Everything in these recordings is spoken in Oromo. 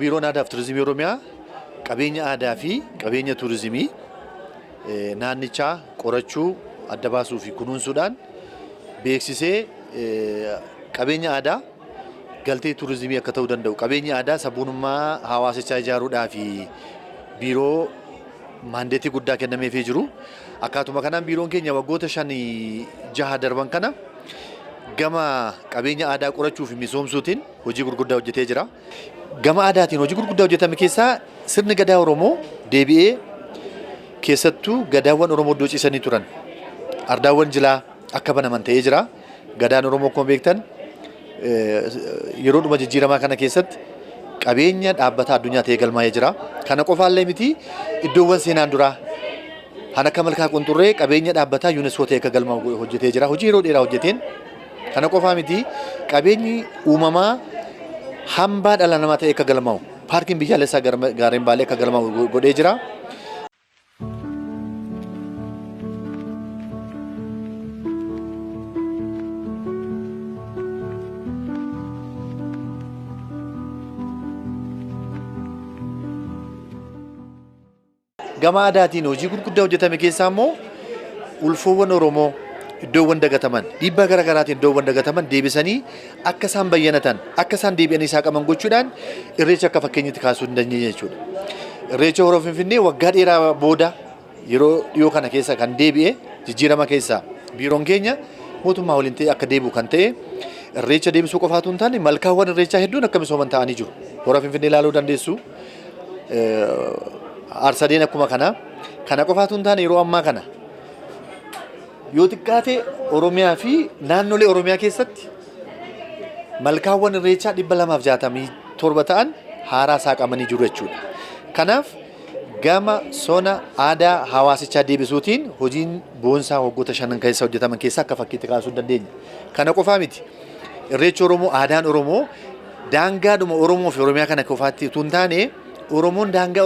biiroon aadaa fi turizimii Oromiyaa qabeenya aadaa fi qabeenya turizimii naannichaa qorachuu adda baasuu fi kunuunsuudhaan beeksisee qabeenya aadaa galtee turizimii akka ta'uu danda'u qabeenya aadaa sabboonummaa hawaasichaa ijaaruudhaa fi biiroo maandeetii guddaa kennameefii jiru. Akkaatuma kanaan biiroon keenya waggoota 5-6 darban kana gama qabeenya aadaa qorachuu fi misoomsuutiin hojii gurguddaa hojjetee jira. Gama aadaatiin hojii gurguddaa hojjetame keessaa sirni gadaa Oromoo deebi'ee keessattuu gadaawwan Oromoo iddoo ciisanii turan ardaawwan jilaa akka banaman ta'ee jira. Gadaan Oromoo akkuma beektan yeroo dhuma jijjiiramaa kana keessatti qabeenya dhaabbata addunyaa ta'ee galmaa'ee jira. Kana qofaallee miti iddoowwan seenaan duraa kan akka Malkaa Qunxurree qabeenya dhaabbataa UNESCO ta'ee akka galmaa'u hojjetee jira. Hojii yeroo dheeraa hojjeteen kana qofaa miti qabeenyi uumamaa hambaa dhala namaa ta'ee akka galmaa'u paarkiin biyyaalessaa gaarreen Baalee akka galmaa'u godhee jira. Gama aadaatiin hojii gurguddaa hojjetame keessaa immoo ulfoowwan Oromoo iddoowwan dagataman dhiibbaa garaagaraatiin iddoowwan dagataman deebisanii akka isaan bayyanatan akka isaan deebi'anii isaa qaban gochuudhaan irreecha akka fakkeenyatti kaasuu hin dandeenye jechuudha. Irreecha Horoo Finfinnee waggaa dheeraa booda yeroo dhiyoo kana keessa kan deebi'e jijjiirama keessaa biiroon keenya mootummaa waliin ta'e akka deebi'u kan ta'e irreecha deebisuu qofaatu hin taane malkaawwan irreechaa hedduun akka misooman ta'anii jiru. Horoo Finfinnee ilaaluu dandeessu. Aarsadeen akkuma kana qofaatu hin taane yeroo ammaa kana yoo xiqqaate Oromiyaa fi naannolee Oromiyaa keessatti malkaawwan irreechaa 267 ta'an haaraa saaqamanii jiru jechuudha. Kanaaf gama sona aadaa hawaasichaa deebisuutiin hojiin boonsaa waggoota 5 keessa hojjetaman keessaa akka fakkiitti kaasuu dandeenya. Kana qofaa miti irreechi Oromoo aadaan Oromoo daangaadhuma Oromoo fi Oromiyaa kana qofaatti utuu hin taane Oromoon daangaa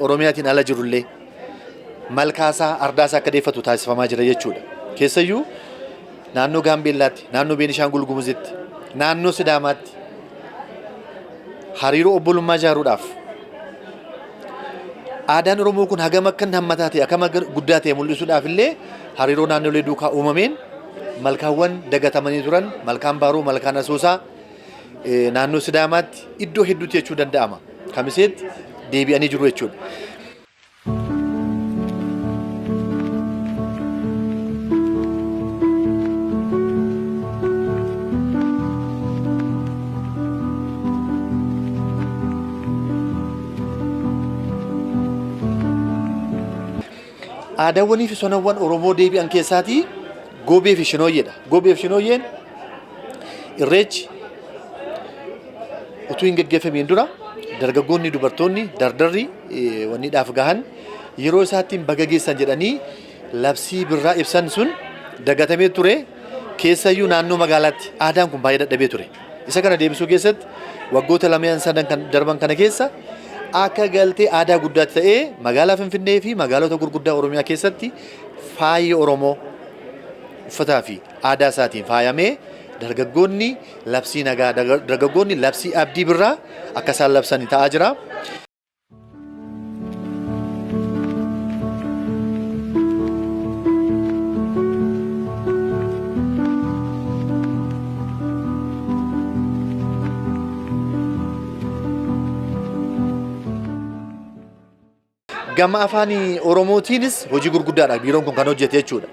Oromiyaatiin ala jirullee malkaasaa ardaasaa akka deeffatu taasifamaa jira jechuudha. Keessayyuu naannoo Gaambeellaatti, naannoo Beenishaangul Gumuzitti, naannoo Sidaamaatti hariiroo obbolummaa ijaaruudhaaf aadaan Oromoo kun hagam akka hammataa ta'e akkam guddaa ta'e mul'isuudhaaf illee hariiroo naannolee duukaa uumameen malkaawwan dagatamanii turan malkaan Baaroo, malkaan Asoosaa naannoo Sidaamaatti iddoo hedduutti jechuu danda'ama. Kamiseetti deebi'anii jiru jechuudha. Aadaawwanii fi sonawwan Oromoo deebi'an keessaatii Goobee fi Shinooyyeedha. Goobee fi Shinooyyeen irreechi utuu hin gaggeeffameen dura dargaggoonni dubartoonni dardarri wanniidhaaf gahan yeroo isaattiin baga geessan jedhanii labsii birraa ibsan sun dagatamee ture. Keessayyuu naannoo magaalaatti aadaan kun baay'ee dadhabee ture. Isa kana deebisuu keessatti waggoota 2 kan darban kana keessa akka galtee aadaa guddaatti ta'ee magaalaa Finfinnee fi magaalota gurguddaa Oromiyaa keessatti faayi Oromoo uffataa fi aadaa isaatiin faayamee dargaggoonni labsii nagaa dargaggoonni labsii abdii birraa akka isaan labsanii ta'aa jira. Gama afaan Oromootiinis hojii gurguddaadha biiroon kun kan hojjete jechuudha.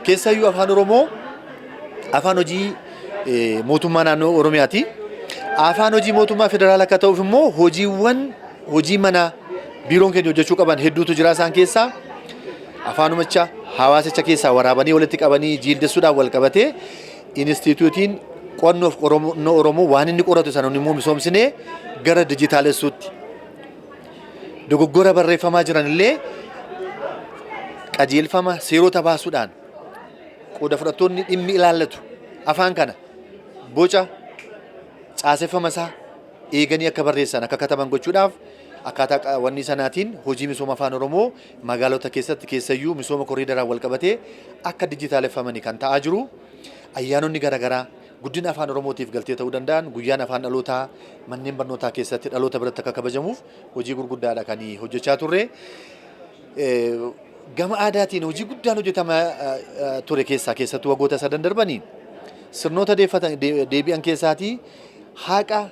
Keessayyuu afaan Oromoo afaan hojii mootummaa naannoo Oromiyaati. Afaan hojii mootummaa federaalaa akka ta'uuf immoo hojii mana biiroon keenya hojjechuu qaban hedduutu jira. Isaan keessaa afaanumacha hawaasicha keessaa waraabanii walitti qabanii jiildessuudhaan wal qabatee instituutiin qorannoof Oromoo waan inni qoratu sana immoo misoomsinee gara dijitaalessuutti dogoggora barreeffamaa jiran illee qajeelfama seerota baasuudhaan qooda fudhattoonni dhimmi ilaallatu afaan kana boca caaseffama isaa eeganii akka barreessan akka kataban gochuudhaaf akkaataa wanni sanaatiin hojii misooma afaan Oromoo magaalota keessatti keessayyuu misooma koriidaraan wal qabatee akka dijitaaleffamanii kan ta'aa jiru. Ayyaanonni garaagaraa guddina afaan Oromootiif galtee ta'uu danda'an guyyaan afaan dhalootaa manneen barnootaa keessatti dhaloota biratti akka kabajamuuf hojii gurguddaadha kan hojjechaa turre. Gama aadaatiin hojii guddaan hojjetamaa ture keessattuu waggoota sadan darbanii sirnoota deebi'an keessaatii haqa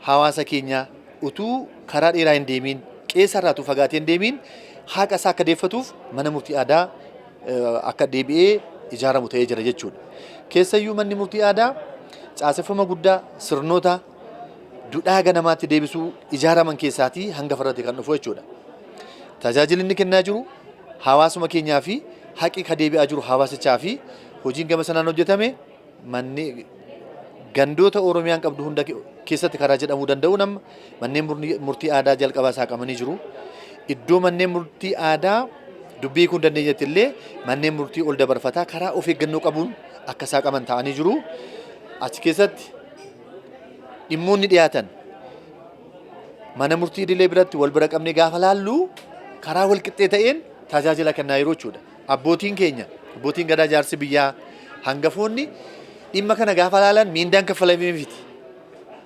hawaasa keenyaa utuu karaa dheeraa hin deemiin qeessarraatu fagaatee hin deemiin haqa isaa akka deeffatuuf mana murtii aadaa akka deebi'ee ijaaramu ta'ee jira jechuudha. Keessayyuu manni murtii aadaa caaseffama guddaa sirnoota duudhaa ganamaatti deebisuu ijaaraman keessaatii hangafarratti kan dhufu jechuudha. Tajaajilli inni kennaa jiru hawaasuma keenyaa fi haqi ka deebi'aa jiru hawaasichaa fi hojiin gama sanaan hojjetame manni gandoota Oromiyaan qabdu hunda keessatti karaa jedhamuu danda'u nama manneen murtii aadaa jalqabaa saaqamanii jiru. Iddoo manneen murtii aadaa dubbii kun dandeenyetti illee manneen murtii ol dabarfataa karaa of eeggannoo qabuun akka saaqaman ta'anii jiru. Achi keessatti dhimmoonni dhiyaatan mana murtii idilee biratti wal bira qabnee gaafa laallu karaa wal qixxee ta'een tajaajila kennaa yeroo jechuudha. Abbootiin keenya abbootiin gadaa jaarsi biyyaa hangafoonni dhimma kana gaafa laalan miindaan kaffalamee miti.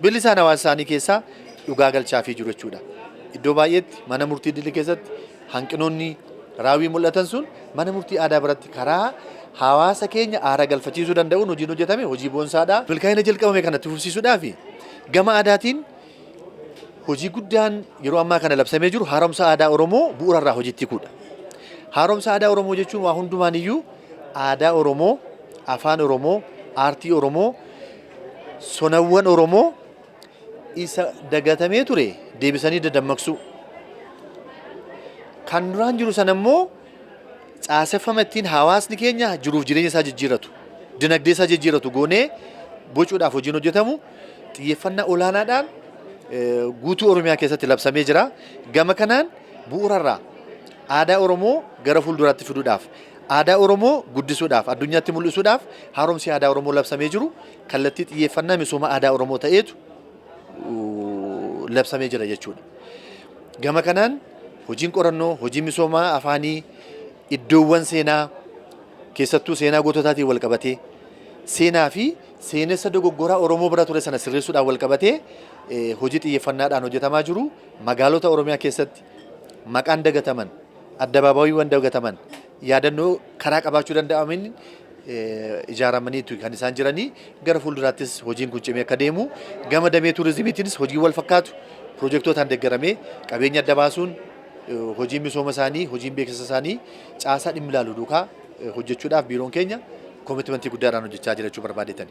Bilisaan hawaasa isaanii keessaa dhugaa galchaafii jiru jechuudha. Iddoo baay'eetti mana murtii idilee keessatti hanqinoonni raawwii mul'atan sun mana murtii aadaa biratti karaa hawaasa keenya aara galfachiisuu danda'uun hojiin hojjetame hojii boonsaadha. Milkaa'ina jalqabame kanatti fufsiisuudhaaf gama aadaatiin hojii guddaan yeroo ammaa kana labsamee jiru haaromsa aadaa Oromoo bu'uurarraa hojiitti kuudha. Haaromsa aadaa Oromoo jechuun waa hundumaan iyyuu aadaa Oromoo, afaan Oromoo, aartii Oromoo, sonawwan Oromoo isa dagatamee ture deebisanii dadammaqsu. Kan duraan jiru sana immoo caaseffama ittiin hawaasni keenya jiruuf jireenya isaa jijjiiratu, dinagdee isaa jijjiiratu goonee bocuudhaaf hojiin hojjetamu xiyyeeffannaa olaanaadhaan guutuu Oromiyaa keessatti labsamee jira. Gama kanaan bu'uurarraa aadaa Oromoo gara fuulduraatti fiduudhaaf, aadaa Oromoo guddisuudhaaf, addunyaatti mul'isuudhaaf haaromsi aadaa Oromoo labsamee jiru kallattii xiyyeeffannaa misooma aadaa Oromoo ta'eetu labsamee jira jechuudha. Gama kanaan hojiin qorannoo, hojiin misoomaa afaanii, iddoowwan seenaa keessattuu seenaa goototaatiin wal qabatee seenaa fi seenessa dogoggoraa Oromoo bira ture sana sirreessuudhaan wal qabatee hojii xiyyeeffannaadhaan hojjetamaa jiru. Magaalota Oromiyaa keessatti maqaan dagataman, addabaabayiiwwan dagataman, yaadannoo karaa qabaachuu danda'amin ijaaramaniitu kan isaan jiranii gara fuulduraattis hojiin kun cimee akka deemu gama damee turizimiitiinis hojii wal fakkaatu piroojektootaan deeggaramee qabeenya adda baasuun hojiin misooma isaanii, hojiin beeksisa isaanii caasaa dhimmi ilaalu duukaa hojjechuudhaaf biiroon keenya koomitimentii guddaadhaan hojjechaa jira jechuu barbaadeetani.